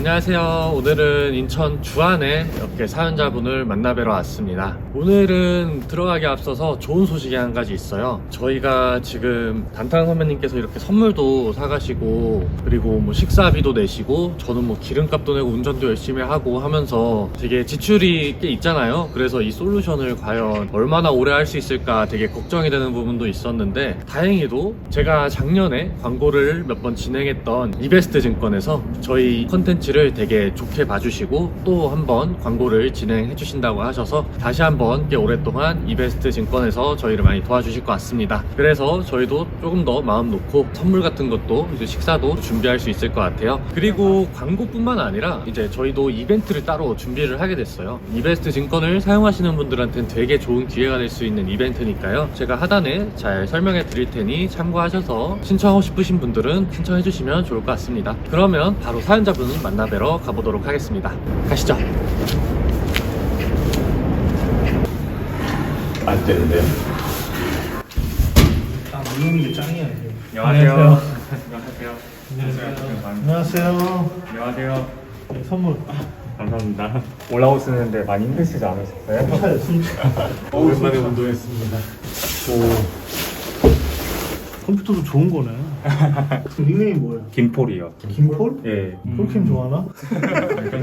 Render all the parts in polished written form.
안녕하세요. 오늘은 인천 주안에 이렇게 사연자분을 만나뵈러 왔습니다. 오늘은 들어가기 앞서서 좋은 소식이 한 가지 있어요. 저희가 지금 단탕 선배님께서 이렇게 선물도 사가시고 그리고 뭐 식사비도 내시고 저는 뭐 기름값도 내고 운전도 열심히 하고 하면서 되게 지출이 꽤 있잖아요. 그래서 이 솔루션을 과연 얼마나 오래 할 수 있을까 되게 걱정이 되는 부분도 있었는데, 다행히도 제가 작년에 광고를 몇 번 진행했던 이베스트 증권에서 저희 컨텐츠를 되게 좋게 봐주시고 또 한 번 광고를 진행해 주신다고 하셔서 다시 한번 꽤 오랫동안 이베스트 증권에서 저희를 많이 도와주실 것 같습니다. 그래서 저희도 조금 더 마음 놓고 선물 같은 것도 이제 식사도 준비할 수 있을 것 같아요. 그리고 광고뿐만 아니라 이제 저희도 이벤트를 따로 준비를 하게 됐어요. 이베스트 증권을 사용하시는 분들한테는 되게 좋은 기회가 될 수 있는 이벤트니까요. 제가 하단에 잘 설명해 드릴 테니 참고하셔서 신청하고 싶으신 분들은 신청해 주시면 좋을 것 같습니다. 그러면 바로 사연자분을 만나뵈러 가보도록 하겠습니다. 가시죠. 안 되는데요? 아, 물르는 게 짱이야 이게. 안녕하세요. 안녕하세요. 안녕하세요. 네, 선물. 감사합니다. 올라오시는데 많이 힘드시지 않으셨어요? 오랜만에 운동했습니다. 컴퓨터도 좋은 거네. 닉네임 뭐예요? 김폴이요. 김폴? 예. 폴킴 좋아하나?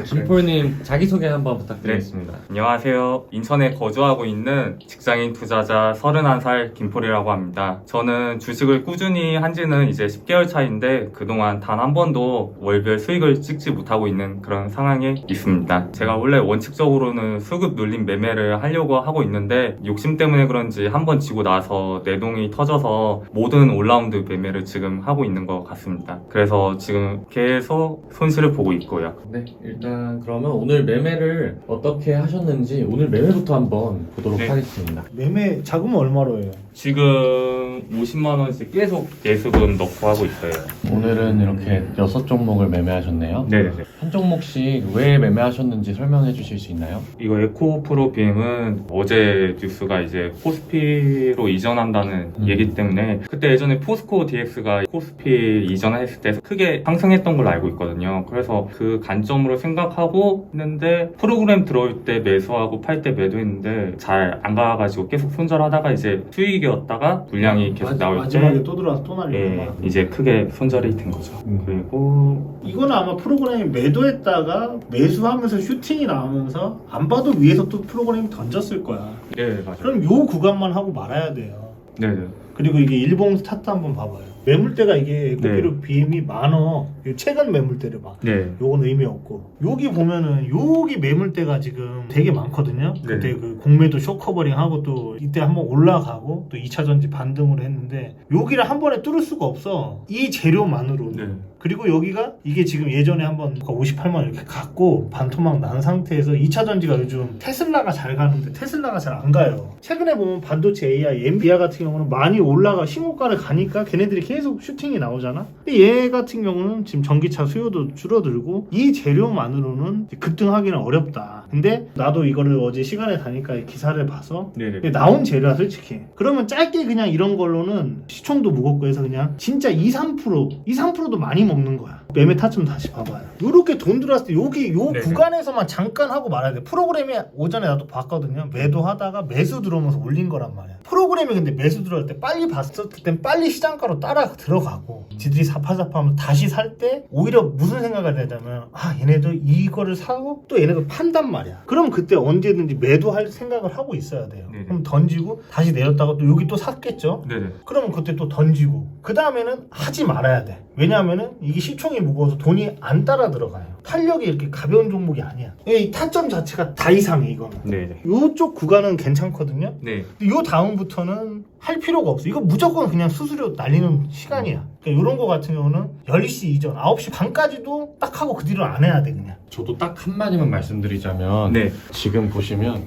김폴님 자기소개 한번 부탁드리겠습니다. 안녕하세요. 인천에 거주하고 있는 직장인 투자자 31살 김폴이라고 합니다. 저는 주식을 꾸준히 한 지는 이제 10개월 차인데 그동안 단 한 번도 월별 수익을 찍지 못하고 있는 그런 상황에 있습니다. 제가 원래 원칙적으로는 수급 눌림 매매를 하려고 하고 있는데 욕심 때문에 그런지 한 번 지고 나서 내동이 터져서 모든 올라운드 매매를 지금 하고 있는 것 같습니다. 그래서 지금 계속 손실을 보고 있고요. 네, 일단 그러면 오늘 매매를 어떻게 하셨는지 오늘 매매부터 한번 보도록 네. 하겠습니다. 매매 자금은 얼마로 해요? 지금 50만 원씩 계속 예습은 넣고 하고 있어요. 오늘은 이렇게 6종목을 매매하셨네요. 네네네. 한 종목씩 왜 매매하셨는지 설명해 주실 수 있나요? 이거 에코프로 BM은 어제 뉴스가 이제 코스피로 이전한다는 얘기 때문에 그때 예전에 포스코 DX가 코스피 이전했을 때 크게 상승했던 걸로 알고 있거든요. 그래서 그 관점으로 생각하고 했는데 프로그램 들어올 때 매수하고 팔 때 매도했는데 잘 안 가가지고 계속 손절하다가 이제 수익이었다가 물량이 계속 나올 마지막에 때 또 들어와서 또 날리구나. 이제 크게 손절이 된 거죠. 그리고 이거는 아마 프로그램이 매도했다가 매수하면서 슈팅이 나오면서 안 봐도 위에서 또 프로그램이 던졌을 거야. 네 맞아요. 그럼 요 구간만 하고 말아야 돼요. 네네. 그리고 이게 일봉 스타트 한번 봐봐요. 매물대가 이게 에코피로 BM이 많어. 이 최근 매물대를 봐. 네. 요건 의미 없고, 여기 보면은 여기 매물대가 지금 되게 많거든요. 네. 그때 그 공매도 쇼커버링 하고 또 이때 한번 올라가고 또 2차 전지 반등으로 했는데 여기를 한 번에 뚫을 수가 없어. 이 재료만으로는. 네. 그리고 여기가 이게 지금 예전에 한번 58만 원 이렇게 갔고 반토막 난 상태에서 2차 전지가 요즘 테슬라가 잘 가는데 테슬라가 잘 안 가요. 최근에 보면 반도체 AI, 엔비디아 같은 경우는 많이 올라가 신고가를 가니까 걔네들이 계속 슈팅이 나오잖아. 근데 얘 같은 경우는 지금 전기차 수요도 줄어들고 이 재료만으로는 급등하기는 어렵다. 근데 나도 이거를 어제 시간에 다니까 기사를 봐서 네네. 근데 나온 재료야 솔직히. 그러면 짧게 그냥 이런 걸로는 시총도 무겁고 해서 그냥 진짜 2-3%도 많이 먹는 거야. 매매 타점 다시 봐봐요. 요렇게 돈 들어왔을 때 여기 요 네네. 구간에서만 잠깐 하고 말아야 돼. 프로그램이 오전에 나도 봤거든요. 매도하다가 매수 들어오면서 올린 거란 말이야. 프로그램이 근데 매수 들어올 때 빨리 봤을 땐 빨리 시장가로 따라 들어가고 지들이 사파사파하면서 다시 살 때 오히려 무슨 생각을 내냐면 얘네들 이거를 사고 또 얘네들 판단 말이야. 그럼 그때 언제든지 매도할 생각을 하고 있어야 돼요. 네네. 그럼 던지고 다시 내렸다가 또 여기 또 샀겠죠. 네네. 그러면 그때 또 던지고 그 다음에는 하지 말아야 돼. 왜냐하면은 이게 시총이 무거워서 돈이 안 따라 들어가요. 탄력이 이렇게 가벼운 종목이 아니야. 이 타점 자체가 다 이상해 이거는. 네네. 요쪽 구간은 괜찮거든요. 네. 근데 요 다음부터는 할 필요가 없어. 이거 무조건 그냥 수수료 날리는 시간이야. 그러니까 이런 거 같은 경우는 10시 이전 9시 반까지도 딱 하고 그 뒤로 안 해야 돼 그냥. 저도 딱 한마디만 말씀드리자면 네. 지금 보시면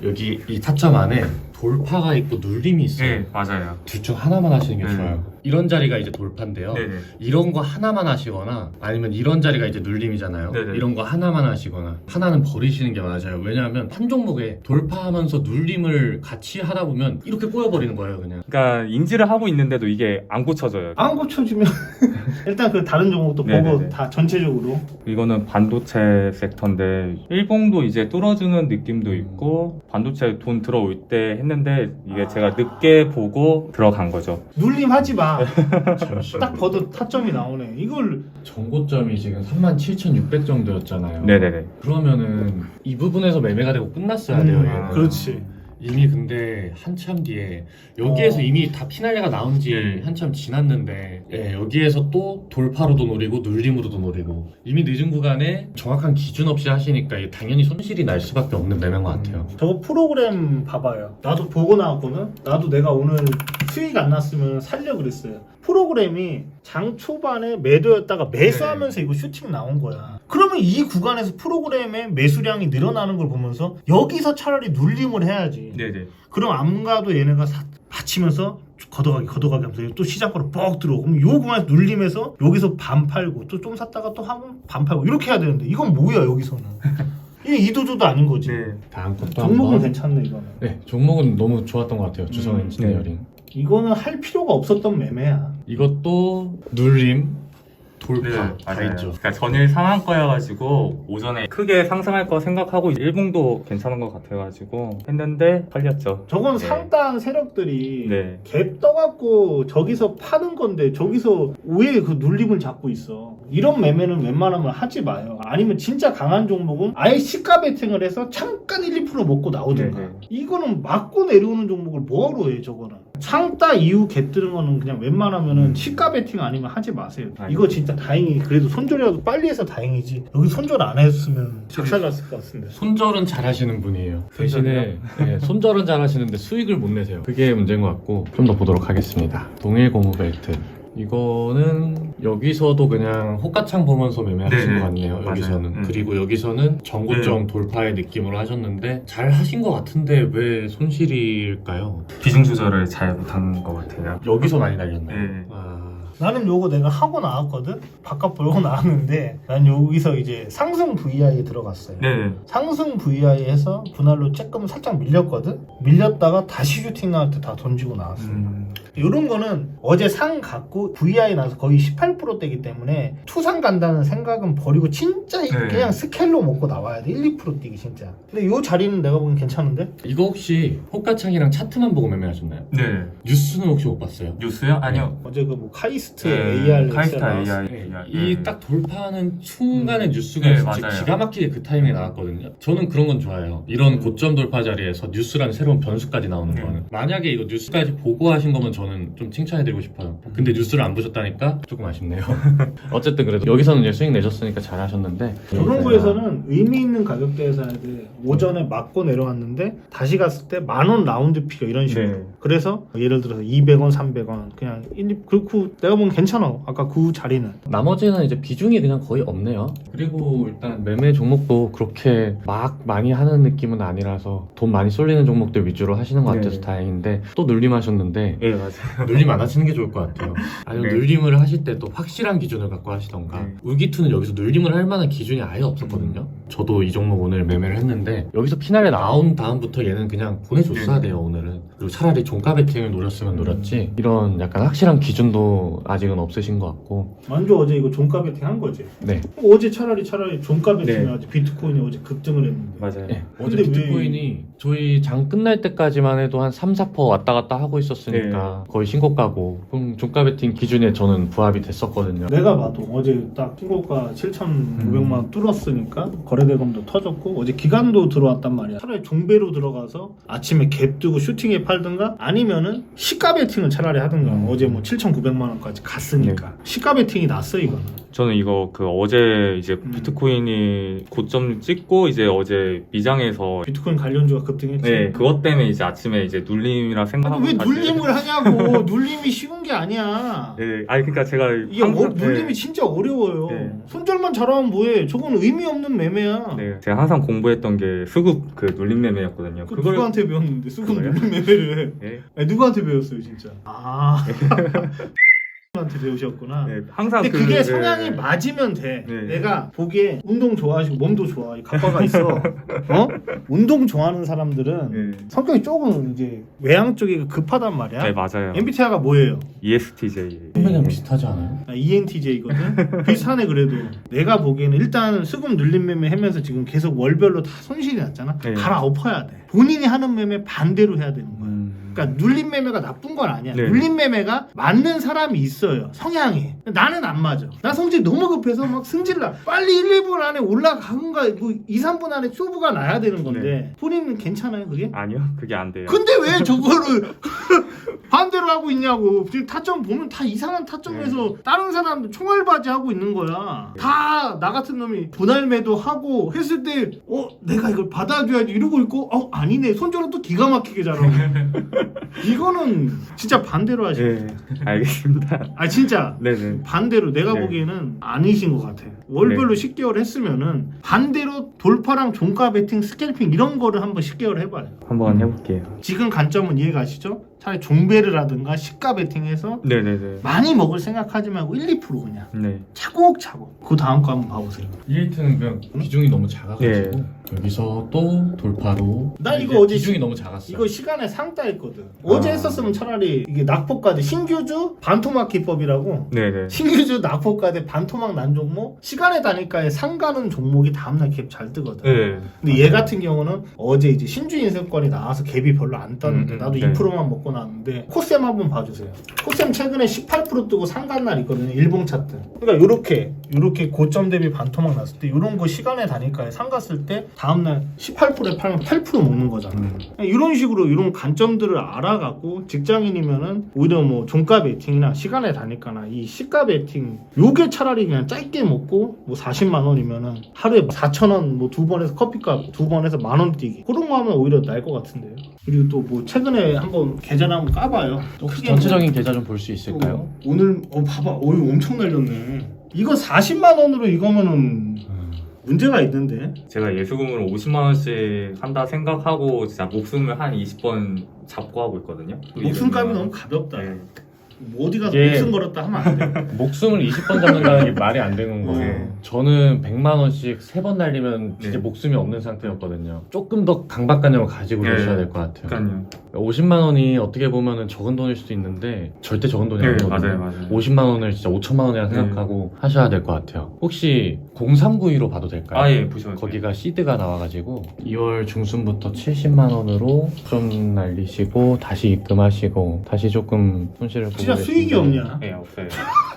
여기 이 타점 안에 돌파가 있고 눌림이 있어요. 네, 맞아요. 둘 중 하나만 하시는 게 네. 좋아요. 이런 자리가 이제 돌파인데요. 네네. 이런 거 하나만 하시거나 아니면 이런 자리가 이제 눌림이잖아요. 네네. 이런 거 하나만 하시거나 하나는 버리시는 게 맞아요. 왜냐하면 한 종목에 돌파하면서 눌림을 같이 하다 보면 이렇게 꼬여버리는 거예요, 그냥. 그러니까 인지를 하고 있는데도 이게 안 고쳐져요. 안 고쳐져. 터지면 일단 그 다른 종목도 보고 네네네. 다 전체적으로 이거는 반도체 섹터인데 일봉도 이제 뚫어주는 느낌도 있고 반도체 돈 들어올 때 했는데 이게 제가 늦게 보고 들어간 거죠. 눌림하지 마. 딱 봐도 타점이 나오네. 이걸 정고점이 지금 37,600 정도였잖아요. 네네네. 그러면은 이 부분에서 매매가 되고 끝났어야 돼요. 얘는. 그렇지. 이미 근데 한참 뒤에 여기에서 이미 다 피날레가 나온 지 한참 지났는데 예, 여기에서 또 돌파로도 노리고 눌림으로도 노리고 이미 늦은 구간에 정확한 기준 없이 하시니까 이게 당연히 손실이 날 수밖에 없는 매매인 것 같아요. 저거 프로그램 봐봐요. 나도 보고 나왔거든. 나도 내가 오늘 수익 안 났으면 살려 그랬어요. 프로그램이 장 초반에 매도였다가 매수하면서 이거 슈팅 나온 거야. 그러면 이 구간에서 프로그램의 매수량이 늘어나는 걸 보면서 여기서 차라리 눌림을 해야지. 네네. 그럼 안 가도 얘네가 받치면서 걷어가기 하면서 또 시장가로 뻑 들어오고 그럼 요 구간에서 눌림해서 여기서 반 팔고 또 좀 샀다가 또 하면 반 팔고 이렇게 해야 되는데 이건 뭐야 여기서는. 이게 이도저도 아닌 거지. 네. 다음 것도 종목은 한번. 괜찮네 이거는. 네, 종목은 너무 좋았던 것 같아요. 주성 네. 엔지니어링. 이거는 할 필요가 없었던 매매야. 이것도 눌림, 돌파 네, 다 맞아요. 있죠. 그러니까 전일 상한가여가지고 오전에 크게 상승할 거 생각하고 일봉도 괜찮은 것 같아가지고 했는데 팔렸죠. 저건 네. 상단 세력들이 네. 갭 떠갖고 저기서 파는 건데 저기서 왜 그 눌림을 잡고 있어. 이런 매매는 웬만하면 하지 마요. 아니면 진짜 강한 종목은 아예 시가 베팅을 해서 잠깐 1, 2% 먹고 나오든가. 네, 네. 이거는 맞고 내려오는 종목을 뭐하러 해 저거는. 상따 이후 갭 뜨는 거는 그냥 웬만하면은 시가 베팅 아니면 하지 마세요. 이거 진짜 다행히 그래도 손절이라도 빨리 해서 다행이지. 여기 손절 안 했으면 작살났을 것 같은데. 손절은 잘 하시는 분이에요. 대신에 네, 손절은 잘 하시는데 수익을 못 내세요. 그게 문제인 것 같고 좀 더 보도록 하겠습니다. 동일 고무 벨트. 이거는 여기서도 그냥 호가창 보면서 매매하신 네네. 것 같네요. 맞아요. 여기서는. 그리고 여기서는 정고점 돌파의 느낌으로 하셨는데 잘 하신 것 같은데 왜 손실일까요? 비중 조절을 잘 못한 것 같아요. 여기서 많이 날렸나요? 네. 나는 요거 내가 하고 나왔거든? 바깥 보고 나왔는데 난 여기서 이제 상승 VI에 들어갔어요. 네. 상승 VI에서 분할로 조금 살짝 밀렸거든? 밀렸다가 다시 슈팅 나올 때 다 던지고 나왔어요. 이런 거는 어제 상 갖고 VI 나서 거의 18%대기 때문에 투상 간다는 생각은 버리고 진짜 네. 그냥 스케일로 먹고 나와야 돼. 1, 2% 뛰기 진짜. 근데 요 자리는 내가 보기엔 괜찮은데? 이거 혹시 호가창이랑 차트만 보고 매매하셨나요? 네. 뉴스는 혹시 못 봤어요? 뉴스요? 아니요. 어제 그 뭐 카이스트 네. AR 카이스타 나왔어. AI. 이 딱 돌파하는 순간의 뉴스가 네, 진짜 맞아요. 기가 막히게 그 타이밍에 나왔거든요. 저는 그런 건 좋아해요. 이런 고점 돌파 자리에서 뉴스라는 새로운 변수까지 나오는 네. 거는. 만약에 이거 뉴스까지 보고 하신 거면 저는 좀 칭찬해드리고 싶어요. 근데 뉴스를 안 보셨다니까 조금 아쉽네요. 어쨌든 그래도 여기서는 이제 수익 내셨으니까 잘 하셨는데 저런 거에서는 의미 있는 가격대에서 해야 돼. 오전에 맞고 내려왔는데 다시 갔을 때 10,000원 라운드 피가 이런 식으로. 네. 그래서 예를 들어서 200원, 300원 그냥 1, 2, 그렇고 내가 보면 괜찮아. 아까 그 자리는. 나머지는 이제 비중이 그냥 거의 없네요. 그리고 일단 매매 종목도 그렇게 막 많이 하는 느낌은 아니라서 돈 많이 쏠리는 종목들 위주로 하시는 것 네. 같아서 다행인데 또 눌림하셨는데 네, 맞아요. 눌림 안 하시는 게 좋을 것 같아요. 아니면 네. 눌림을 하실 때 또 확실한 기준을 갖고 하시던가. 네. 울기투는 여기서 눌림을 할 만한 기준이 아예 없었거든요. 저도 이 종목 오늘 매매를 했는데 여기서 피날레 나온 다음부터 얘는 그냥 보내줬어야 돼요 오늘은. 그리고 차라리 종가 베팅을 노렸으면 노렸지 이런 약간 확실한 기준도 아직은 없으신 것 같고. 만조 어제 이거 종가 베팅 한 거지. 네. 어제 차라리 종가 베팅을 네. 하지. 비트코인이 어제 급등을 했는데. 맞아요. 네, 어제 근데 왜- 비트코인이 저희 장 끝날 때까지만 해도 한 3, 4% 왔다 갔다 하고 있었으니까 거의 신고가고 그럼 종가 베팅 기준에 저는 부합이 됐었거든요. 내가 봐도 어제 딱 신고가 7,500만 원 뚫었으니까 거래대금도 터졌고 어제 기간도 들어왔단 말이야. 차라리 종배로 들어가서 아침에 갭 뜨고 슈팅에 팔든가 아니면은 시가 베팅을 차라리 하든가. 어제 뭐 7,900만 원까지 갔으니까 시가 베팅이 낫어 이거는. 저는 이거 그 어제 이제 음. 비트코인이 고점 찍고 이제 어제 미장에서 비트코인 관련주가 급등했지. 네, 그것 때문에 이제 아침에 이제 눌림이라 생각하고 아니 왜 다시- 눌림을 하냐고. 눌림이 쉬운 게 아니야. 네, 아니 그러니까 제가 이게 항상- 눌림이 네. 진짜 어려워요. 네. 손절만 잘하면 뭐해. 저건 의미 없는 매매야. 네, 제가 항상 공부했던 게 수급 그 눌림 매매였거든요. 그 누구한테 배웠는데 수급 눌림 매매를 해. 네. 아니, 누구한테 배웠어요 진짜. 아 한테 배우셨구나. 네, 항상 근데 그게 네. 성향이 맞으면 돼. 네. 내가 보기에 운동 좋아하시고 몸도 좋아. 각과가 있어. 어? 운동 좋아하는 사람들은 네. 성격이 조금 이제 외향 쪽이 급하단 말이야. 네, 맞아요. MBTI가 뭐예요? ESTJ. 선배님 비슷하지 않아요? ENTJ거든. 비슷하네 그래도. 내가 보기에는 일단 수급 눌림 매매 하면서 지금 계속 월별로 다 손실이 났잖아. 네. 갈아엎어야 돼. 본인이 하는 매매 반대로 해야 되는 거야. 그러니까 눌림 매매가 나쁜 건 아니야. 네. 눌림 매매가 맞는 사람이 있어요. 성향이. 나는 안 맞아. 나 성질 너무 급해서 막 승질나. 빨리 1, 2분 안에 올라가는가 뭐 2, 3분 안에 쇼부가 나야 되는 건데 본인은 괜찮아요 그게? 아니요, 그게 안 돼요. 근데 왜 저거를 반대로 하고 있냐고. 지금 타점 보면 다 이상한 타점에서 다른 사람들 총알바지 하고 있는 거야. 다 나 같은 놈이 분할 매도 하고 했을 때 내가 이걸 받아줘야지 이러고 있고 아니네. 손절은 또 기가 막히게 잘하고. 이거는 진짜 반대로 하시네. 네, 알겠습니다. 아 진짜 네네. 반대로 내가 네. 보기에는 아니신 것 같아. 월별로 10개월 했으면은 반대로 돌파랑 종가 베팅 스캘핑 이런 거를 한번 10개월 해봐요. 한번 해볼게요. 지금 관점은 이해가시죠? 차라리 종배르라든가 시가 베팅해서 네네네. 많이 먹을 생각하지 말고 1, 2% 그냥 네. 차곡차곡. 그 다음 거 한번 봐보세요. EAT는 그냥 비중이 너무 작아가지고 예. 여기서 또 돌파로 나 이거 이제 어제 비중이 너무 작았어요. 이거 시간에 상따 했거든. 어제 했었으면 차라리 이게 낙폭가대 신규주 반토막 기법이라고 네네. 신규주 낙폭가대 반토막 난 종목 시간에 다니까에 상가는 종목이 다음날 갭 잘 뜨거든. 네. 근데 얘 같은 경우는 어제 이제 신주인쇄권이 나와서 갭이 별로 안 떴는데 나도 네. 2%만 먹고 나왔는데 코셈 한번 봐주세요. 코셈 최근에 18% 뜨고 상간 날 있거든요. 일봉 차트. 그러니까 요렇게 고점 대비 반토막 났을 때 요런 거 시간에 다니까에 상 갔을 때 다음날 18%에 팔면 8% 먹는 거잖아. 이런 식으로 이런 관점들을 알아갖고 직장인이면은 오히려 뭐 종가 베팅이나 시간에 다니까나 이 시가 베팅 요게 차라리 그냥 짧게 먹고 뭐 40만 원이면은 하루에 4,000원 뭐 두 번에서 커피값 두 번에서 만 원 뛰기 그런 거 하면 오히려 나을 것 같은데요. 그리고 또 뭐 최근에 한번 계좌 한번 까봐요. 혹시 전체적인 계좌 좀 볼 수 있을까요? 오늘 봐봐. 이거 엄청 날렸네. 이거 40만 원으로 이거면은 문제가 있는데. 제가 예수금으로 50만 원씩 한다 생각하고 진짜 목숨을 한 20번 잡고 하고 있거든요. 목숨값이 너무 가볍다. 네. 뭐 어디 가서 이게- 목숨 걸었다 하면 안 돼. 목숨을 20번 잡는다는 게 말이 안 되는 거예요. 네. 저는 100만 원씩 3번 날리면 진짜 네. 목숨이 없는 상태였거든요. 조금 더 강박관념을 가지고 네. 계셔야 될 것 같아요. 그러니까요. 50만 원이 어떻게 보면 적은 돈일 수도 있는데 절대 적은 돈이 네, 아니거든요. 맞아요. 50만 원을 진짜 5천만 원이라 생각하고 하셔야 될 것 같아요. 혹시 0392로 봐도 될까요? 아, 예, 보셔도 돼요. 거기가 시드가 나와가지고 2월 중순부터 70만 원으로 좀 날리시고 다시 입금하시고 다시 조금 손실을 보고 진짜 수익이 계신데 없냐? 네, 없어요.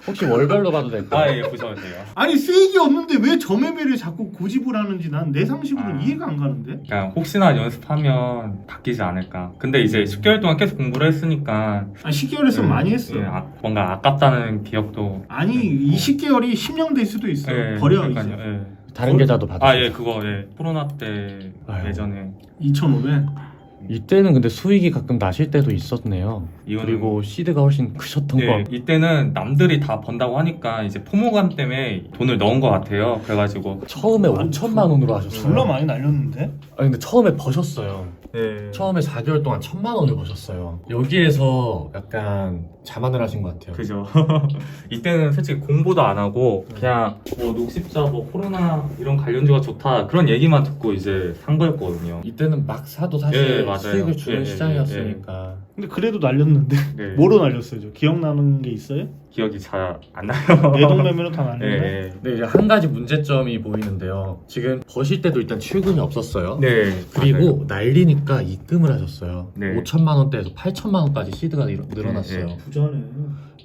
혹시 월별로 봐도 될까요? 아, 예, 보셔도 돼요. 아니 수익이 없는데 왜 저매매를 자꾸 고집을 하는지 난 내 상식으로는 이해가 안 가는데. 그냥 혹시나 연습하면 바뀌지 않을까. 근데 이제 10개월 동안 계속 공부를 했으니까 10개월 했으면 많이 했어. 예, 뭔가 아깝다는 기억도. 아니 이 10개월이 10년 될 수도 있어. 버려 이제. 예. 다른 계좌도 받으세요. 아, 예, 그거, 예. 코로나 때 아유. 예전에 2,500. 이때는 근데 수익이 가끔 나실 때도 있었네요. 이거는- 그리고 시드가 훨씬 크셨던 예, 거. 이때는 남들이 다 번다고 하니까 이제 포모감 때문에 돈을 넣은 것 같아요. 그래가지고 처음에 5천만 원으로 하셨어요. 졸라 많이 날렸는데. 아니 근데 처음에 버셨어요. 예. 처음에 4개월 동안 1,000만 원을 버셨어요. 여기에서 약간 자만을 하신 것 같아요. 그죠. 이때는 솔직히 공부도 안 하고 그냥 뭐 녹십자 뭐 코로나 이런 관련주가 좋다 그런 얘기만 듣고 이제 산 거였거든요. 이때는 막 사도 사실 예, 맞아요. 수익을 주는 예, 시장이었으니까. 근데 그래도 날렸는데. 네. 뭐로 날렸어요? 저 기억나는 게 있어요? 기억이 잘 안 나요. 내동매매로 다 날렸네. 네. 근데 이제 한 가지 문제점이 보이는데요. 지금 버실 때도 일단 출근이 없었어요. 네. 그리고 날리니까 입금을 하셨어요. 네. 5천만 원대에서 8천만 원까지 시드가 늘어났어요. 네. 부자네.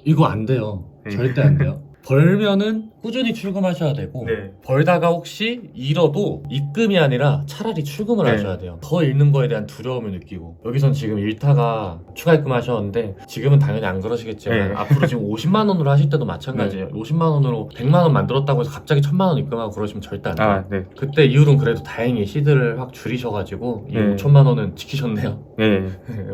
이거 안 돼요. 네. 절대 안 돼요. 벌면은 꾸준히 출금하셔야 되고 네. 벌다가 혹시 잃어도 입금이 아니라 차라리 출금을 네. 하셔야 돼요. 더 잃는 거에 대한 두려움을 느끼고 여기선 지금 잃다가 추가 입금하셨는데 지금은 당연히 안 그러시겠지만 네. 앞으로 지금 50만 원으로 하실 때도 마찬가지예요. 50만 원으로 100만 원 만들었다고 해서 갑자기 1000만 원 입금하고 그러시면 절대 안 돼요. 아, 네. 그때 이후로는 그래도 다행히 시드를 확 줄이셔가지고 이 네. 5천만 원은 지키셨네요. 네.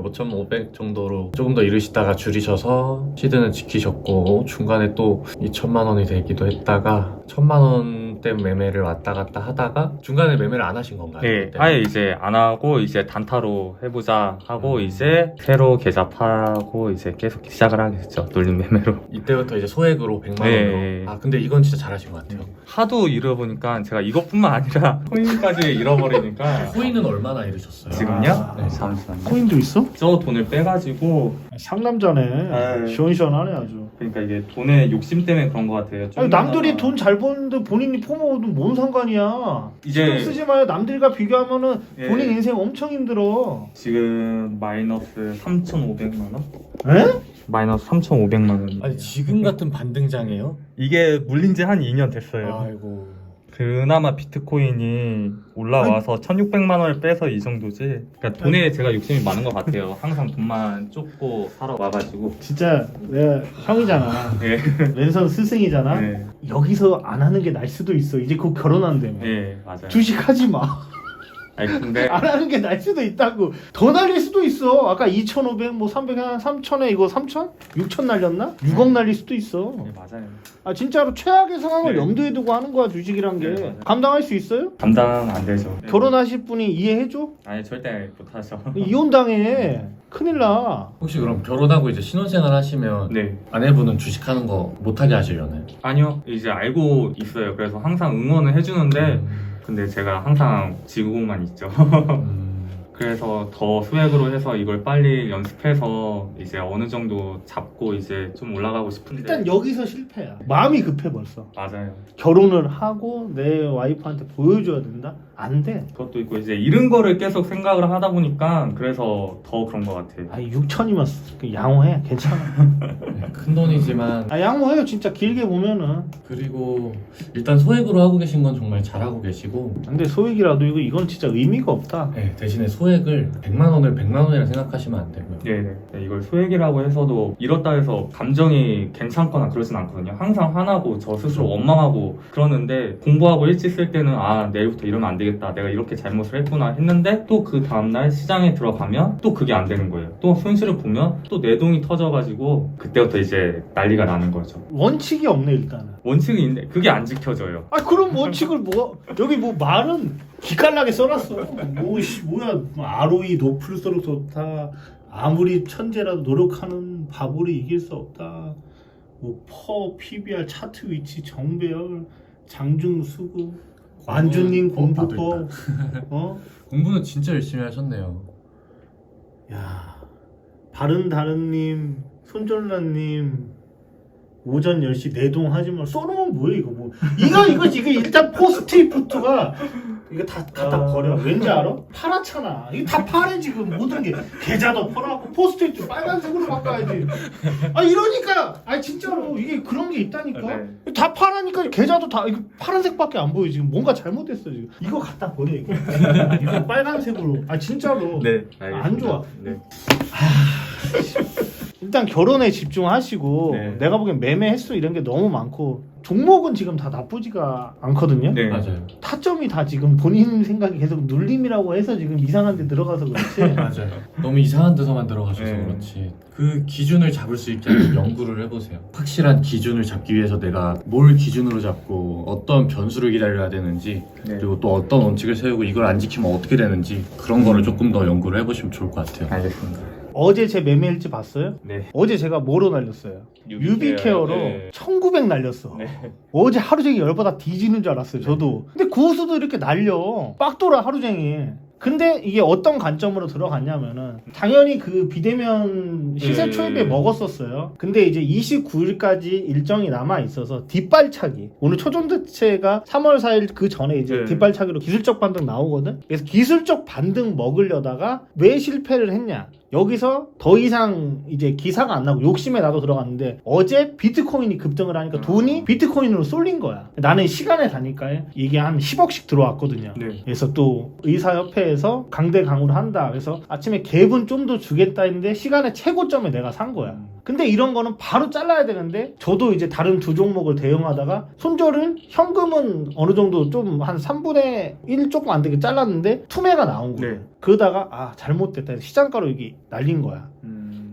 5,500 정도로 조금 더 잃으시다가 줄이셔서 시드는 지키셨고 중간에 또 2천만 원이 되기도 했다가 1,000만 원 잘못된 매매를 왔다 갔다 하다가 중간에 매매를 안 하신 건가요? 네, 그때? 아예 이제 안 하고 이제 단타로 해보자 하고 이제 새로 계좌 파고 이제 계속 시작을 하게 됐죠. 눌림 매매로. 이때부터 이제 소액으로 100만 원으로. 네. 아 근데 이건 진짜 잘하신 것 같아요. 하도 잃어보니까 제가 이것뿐만 아니라 코인까지 잃어버리니까 코인은 얼마나 잃으셨어요? 지금요? 아. 네, 잠시만요. 코인도 있어? 저 돈을 빼가지고 상남자네. 아유. 시원시원하네 아주. 그러니까 이게 돈에 욕심 때문에 그런 것 같아요. 좀 아니, 남들이 하다가- 돈 잘 버는데 본인이 퍼먹어도 뭔 상관이야. 이제- 신경 쓰지 마요. 남들과 비교하면은 예. 본인 인생 엄청 힘들어. 지금 마이너스 3,500만 원? 에? 마이너스 3,500만 원. 아니 지금 같은 반등장이에요? 이게 물린 지 한 2년 됐어요. 아이고. 그나마 비트코인이 올라와서 1,600만 원을 빼서 이 정도지. 그러니까 돈에 제가 욕심이 많은 것 같아요. 항상 돈만 쫓고 살아와가지고. 진짜 내가 형이잖아. 네. 랜선 스승이잖아. 네. 여기서 안 하는 게 날 수도 있어. 이제 곧 결혼한다며. 네, 맞아요. 주식 하지 마. 아니 근데 안 하는 게 날 수도 있다고. 더 날릴 수도 있어. 아까 2,500, 뭐 300, 한 3,000에 이거 3,000? 6,000 날렸나? 6억 날릴 수도 있어. 네, 맞아요. 아 진짜로 최악의 상황을 네. 염두에 두고 하는 거야 주식이란 게. 네, 맞아요. 감당할 수 있어요? 감당 안 되죠. 네. 결혼하실 분이 이해해줘? 아니 절대 못하죠. 이혼당해. 큰일 나. 혹시 그럼 결혼하고 이제 신혼생활 하시면 네. 아내분은 주식하는 거 못하게 하시려나요? 아니요. 이제 알고 있어요. 그래서 항상 응원을 해주는데 근데 제가 항상 지고만 있죠. 그래서 더 수액으로 해서 이걸 빨리 연습해서 이제 어느 정도 잡고 이제 좀 올라가고 싶은데 일단 여기서 실패야. 마음이 급해 벌써. 맞아요. 결혼을 하고 내 와이프한테 보여줘야 된다? 안 돼. 그것도 있고 이제 잃은 거를 계속 생각을 하다 보니까 그래서 더 그런 것 같아요. 아니 6천이면 양호해. 괜찮아. 네, 큰 돈이지만 아 양호해요. 진짜 길게 보면은. 그리고 일단 소액으로 하고 계신 건 정말 잘하고 계시고 근데 소액이라도 이건 진짜 의미가 없다. 네, 대신에 소액을 100만 원을 100만 원이라 생각하시면 안 되고요. 네네. 네, 이걸 소액이라고 해서도 잃었다 해서 감정이 괜찮거나 그러진 않거든요. 항상 화나고 저 스스로 원망하고 그러는데 공부하고 일찍 쓸 때는 아 내일부터 이러면 안 되겠다. 내가 이렇게 잘못을 했구나 했는데 또 그 다음날 시장에 들어가면 또 그게 안 되는 거예요. 또 손실을 보면 또 내 돈이 터져가지고 그때부터 이제 난리가 나는 거죠. 원칙이 없네 일단은. 원칙이 있는데 그게 안 지켜져요. 아 그럼 원칙을 뭐 여기 뭐 말은 기깔나게 써놨어. 뭐야 ROE 높을수록 좋다. 아무리 천재라도 노력하는 바보를 이길 수 없다. 뭐 PBR 차트 위치 정배열 장중수구 만주님 공부도 공부법 공부는 진짜 열심히 하셨네요. 야 바른다른님 손절라님 오전 10시 내동하지 마. 써놓으면 뭐야 이거 뭐 이거 일단 포스트잇부터가 이거 다 갖다 버려. 왠지 알아? 파랗잖아. 이거 다 파래 지금 모든 게 계좌도 퍼놨고 포스트잇도 빨간색으로 바꿔야지. 아 이러니까 아 진짜로 이게 그런 게 있다니까. 네. 다 파라니까 계좌도 다 이거 파란색밖에 안 보여 지금. 뭔가 잘못됐어 지금. 이거 갖다 버려 이거. 이거 빨간색으로. 아 진짜로. 네. 안 좋아. 네. 일단 결혼에 집중하시고 네. 내가 보기엔 매매 횟수 이런 게 너무 많고 종목은 지금 다 나쁘지가 않거든요. 네. 맞아요. 타점이 다 지금 본인 생각이 계속 눌림이라고 해서 지금 이상한 데 들어가서 그렇지. 맞아요. 너무 이상한 데서만 들어가셔서 네. 그렇지. 그 기준을 잡을 수 있게 한번 연구를 해보세요. 확실한 기준을 잡기 위해서 내가 뭘 기준으로 잡고 어떤 변수를 기다려야 되는지 네. 그리고 또 어떤 원칙을 세우고 이걸 안 지키면 어떻게 되는지 그런 거를 조금 더 연구를 해보시면 좋을 것 같아요. 알겠습니다. 어제 제 매매일지 봤어요? 네. 어제 제가 뭐로 날렸어요? 유비케어로 네. 1900 날렸어. 네. 어제 하루 종일 열받아 뒤지는 줄 알았어요 저도. 근데 고수도 이렇게 날려 빡돌아 하루 종일. 근데 이게 어떤 관점으로 들어갔냐면은 당연히 그 비대면 시세 초입에 먹었었어요. 근데 이제 29일까지 일정이 남아 있어서 뒷발차기. 오늘 초전대체가 3월 4일 그 전에 이제 네. 뒷발차기로 기술적 반등 나오거든. 그래서 기술적 반등 먹으려다가 왜 실패를 했냐? 여기서 더 이상 이제 기사가 안 나고 욕심에 나도 들어갔는데 어제 비트코인이 급등을 하니까 돈이 비트코인으로 쏠린 거야. 나는 시간에 가니까 이게 한 10억씩 들어왔거든요. 네. 그래서 또 의사협회에서 강대강으로 한다. 그래서 아침에 갭은 좀 더 주겠다 했는데 시간의 최고점에 내가 산 거야. 근데 이런 거는 바로 잘라야 되는데 저도 이제 다른 두 종목을 대응하다가 손절은 현금은 어느 정도 좀 한 3분의 1 조금 안 되게 잘랐는데 투매가 나온 거예요. 네. 그러다가 아 잘못됐다 해서 시장가로 이게 날린 거야.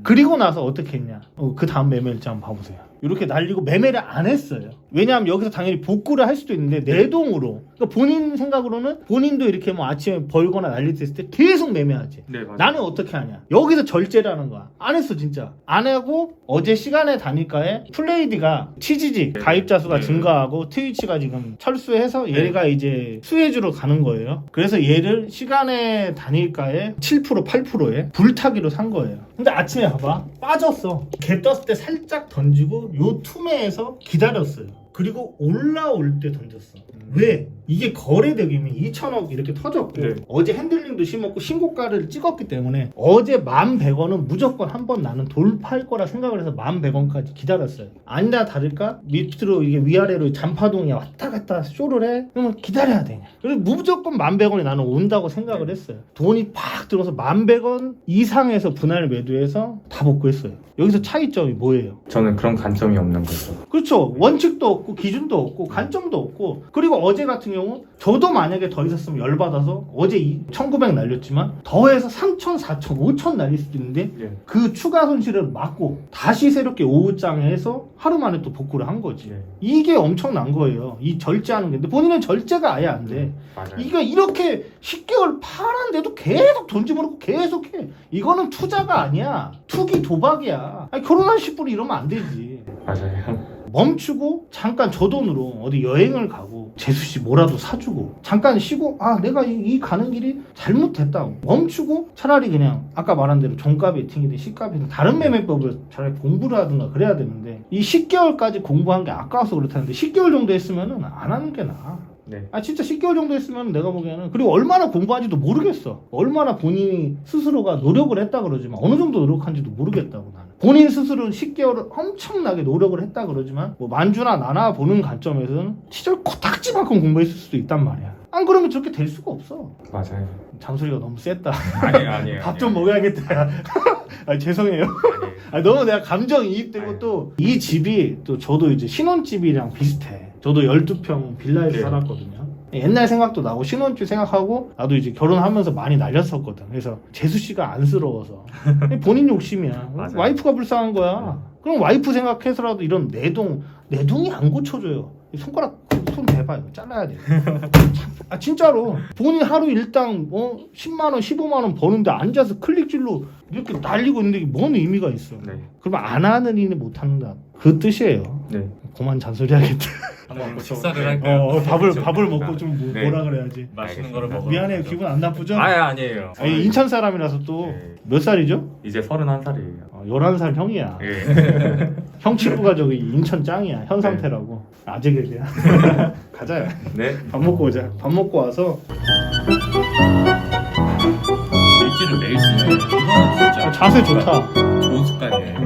그리고 나서 어떻게 했냐? 그 다음 매매일지 한번 봐보세요. 이렇게 날리고 매매를 안 했어요. 왜냐하면 여기서 당연히 복구를 할 수도 있는데 내동으로. 그러니까 본인 생각으로는 본인도 이렇게 뭐 아침에 벌거나 날릴 때 있을 때 계속 매매하지. 네, 맞아요. 나는 어떻게 하냐? 여기서 절제라는 거야. 안 했어 진짜. 안 하고 어제 시간의 단위가에 플레이디가 치지직 네. 가입자 수가 네. 증가하고 트위치가 지금 철수해서 얘가 이제 수혜주로 가는 거예요. 그래서 얘를 시간의 단위가에 7% 8%에 불타기로 산 거예요. 근데 아침에 봐봐 빠졌어. 개 떴을 때 살짝 던지고 요 투매에서 기다렸어요. 그리고 올라올 때 던졌어. 왜? 이게 거래되기면 2천억 이렇게 터졌고 네. 어제 핸들링도 심었고 신고가를 찍었기 때문에 어제 11,100원은 무조건 한번 나는 돌파할 거라 생각을 해서 11,100원까지 기다렸어요. 아니다 다를까? 밑으로 이게 위아래로 잔파동이 왔다 갔다 쇼를 해? 그러면 기다려야 되냐? 그래서 무조건 11,100원이 나는 온다고 생각을 했어요. 돈이 팍 들어서 11,100원 이상에서 분할 매도해서 다 복구했어요. 여기서 차이점이 뭐예요? 저는 그런 관점이 없는 거죠. 그렇죠. 원칙도 없고 기준도 없고 관점도 없고. 그리고 어제 같은 경우 저도 만약에 더 있었으면 열받아서 어제 1,900 날렸지만 더해서 3,000, 4,000, 5,000 날릴 수도 있는데 네. 그 추가 손실을 막고 다시 새롭게 오후장에 해서 하루 만에 또 복구를 한 거지. 네. 이게 엄청난 거예요. 이 절제하는 게. 근데 본인은 절제가 아예 안 돼. 맞아요. 이거 이렇게 10개월 팔았는데도 계속 돈 집어넣고 계속 해. 이거는 투자가 아니야. 투기 도박이야. 아니, 결혼한 10분이 이러면 안 되지. 맞아요. 멈추고 잠깐 저 돈으로 어디 여행을 가고 재수씨 뭐라도 사주고 잠깐 쉬고 아 내가 이 가는 길이 잘못됐다고 멈추고 차라리 그냥 아까 말한 대로 종가 베팅이든 시가 베팅 다른 매매법을 차라리 공부를 하든가 그래야 되는데 이 10개월까지 공부한 게 아까워서 그렇다는데 10개월 정도 했으면은 안 하는 게 나아. 네. 아 진짜 10개월 정도 했으면 내가 보기에는 그리고 얼마나 공부한지도 모르겠어. 얼마나 본인이 스스로가 노력을 했다 그러지만 어느 정도 노력한지도 모르겠다고 나는. 본인 스스로는 10개월을 엄청나게 노력을 했다 그러지만 뭐 만주나 나나 보는 관점에서는 진짜 코딱지만큼 공부했을 수도 있단 말이야. 안 그러면 저렇게 될 수가 없어. 맞아요. 잔소리가 너무 셌다. 아니에요. 밥 좀 먹어야겠다. 아, 죄송해요. 아, 너무 내가 감정이입되고 아니. 또 이 집이 또 저도 이제 신혼집이랑 비슷해. 저도 12평 빌라에서 네. 살았거든요. 옛날 생각도 나고 신혼집 생각하고 나도 이제 결혼하면서 많이 날렸었거든. 그래서 재수 씨가 안쓰러워서 본인 욕심이야. 맞아요. 와이프가 불쌍한 거야. 그럼 와이프 생각해서라도 이런 내동이 안 고쳐줘요. 손가락 손 대봐 이거 잘라야 돼. 아 진짜로 본인 하루 일당 10만 원, 15만 원 버는데 앉아서 클릭질로 이렇게 날리고 있는데 이게 뭔 의미가 있어? 네. 그러면 안 하는 일은 못 한다. 그 뜻이에요. 네. 그만 잔소리하겠다. 한번 식사를 할까요? 밥을 먹고 좀 네. 뭐라 그래야지. 맛있는 거를 먹어. 미안해요. 기분 안 나쁘죠? 아니에요. 아니, 인천 사람이라서 또 몇 네. 살이죠? 이제 31살이에요. 11살 형이야. 예. 형 친구가 저기 인천 짱이야. 현 상태라고. 아재 개그야. 가자. 네. 밥 먹고 오자. 밥 먹고 와서 일기를 매일 쓰네. 이거는 진짜 자세 좋다. 좋은 습관이에요.